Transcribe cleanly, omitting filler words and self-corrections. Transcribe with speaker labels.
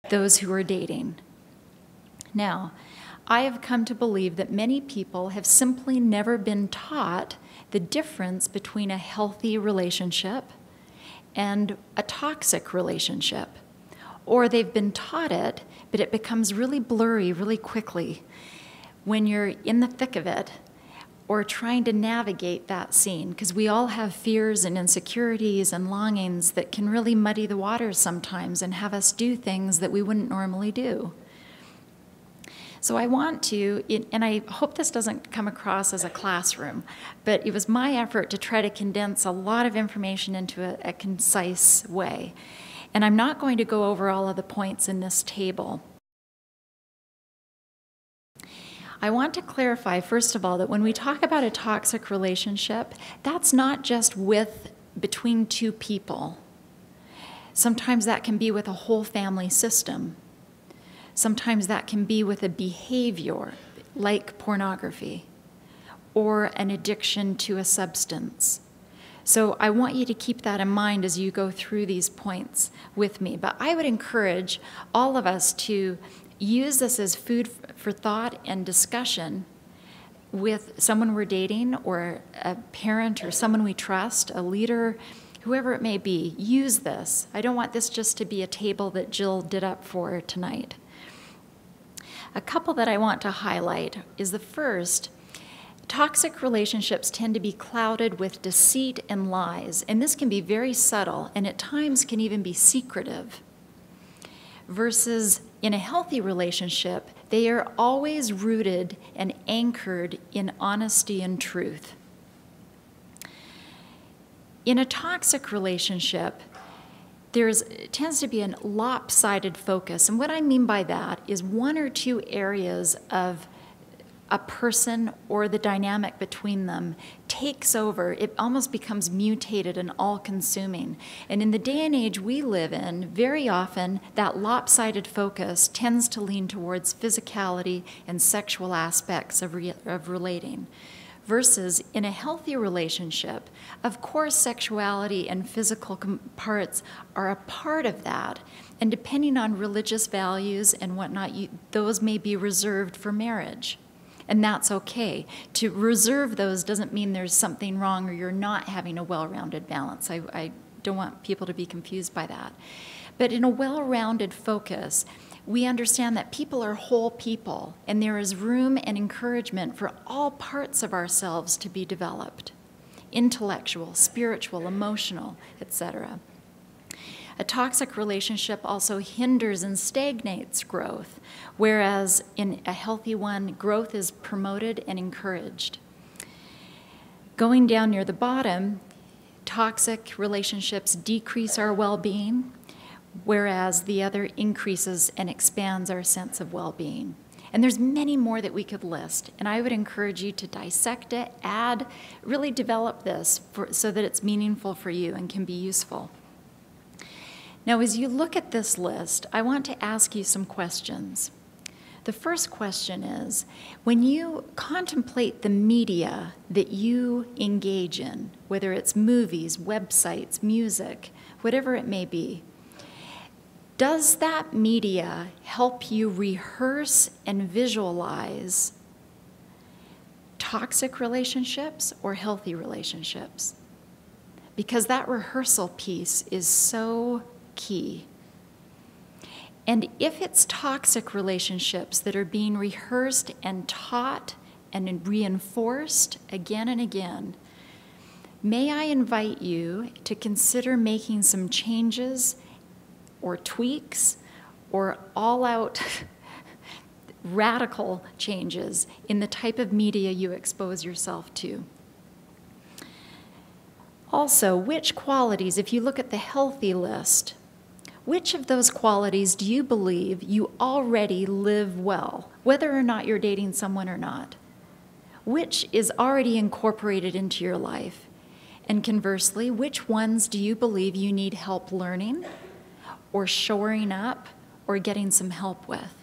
Speaker 1: those who are dating. Now, I have come to believe that many people have simply never been taught the difference between a healthy relationship and a toxic relationship. Or they've been taught it, but it becomes really blurry really quickly when you're in the thick of it or trying to navigate that scene, because we all have fears and insecurities and longings that can really muddy the waters sometimes and have us do things that we wouldn't normally do. So I want to, and I hope this doesn't come across as a classroom, but it was my effort to try to condense a lot of information into a concise way. And I'm not going to go over all of the points in this table. I want to clarify, first of all, that when we talk about a toxic relationship, that's not just between two people. Sometimes that can be with a whole family system. Sometimes that can be with a behavior, like pornography, or an addiction to a substance. So I want you to keep that in mind as you go through these points with me. But I would encourage all of us to use this as food for thought and discussion with someone we're dating, or a parent, or someone we trust, a leader, whoever it may be. Use this. I don't want this just to be a table that Jill did up for tonight. A couple that I want to highlight is the first. Toxic relationships tend to be clouded with deceit and lies, and this can be very subtle and at times can even be secretive. Versus in a healthy relationship, they are always rooted and anchored in honesty and truth. In a toxic relationship, there tends to be a lopsided focus, and what I mean by that is one or two areas of a person or the dynamic between them takes over. It almost becomes mutated and all-consuming. And in the day and age we live in, very often that lopsided focus tends to lean towards physicality and sexual aspects of relating. Versus in a healthy relationship, of course sexuality and physical parts are a part of that. And depending on religious values and whatnot, those may be reserved for marriage. And that's okay. To reserve those doesn't mean there's something wrong or you're not having a well-rounded balance. I don't want people to be confused by that. But in a well-rounded focus, we understand that people are whole people, and there is room and encouragement for all parts of ourselves to be developed: intellectual, spiritual, emotional, etc. A toxic relationship also hinders and stagnates growth, whereas in a healthy one, growth is promoted and encouraged. Going down near the bottom, toxic relationships decrease our well-being, whereas the other increases and expands our sense of well-being. And there's many more that we could list, and I would encourage you to dissect it, really develop this so that it's meaningful for you and can be useful. Now, as you look at this list, I want to ask you some questions. The first question is, when you contemplate the media that you engage in, whether it's movies, websites, music, whatever it may be, does that media help you rehearse and visualize toxic relationships or healthy relationships? Because that rehearsal piece is so key. And if it's toxic relationships that are being rehearsed and taught and reinforced again and again, may I invite you to consider making some changes or tweaks or all-out radical changes in the type of media you expose yourself to. Also, which qualities, if you look at the healthy list, which of those qualities do you believe you already live well, whether or not you're dating someone or not? Which is already incorporated into your life? And conversely, which ones do you believe you need help learning or shoring up or getting some help with?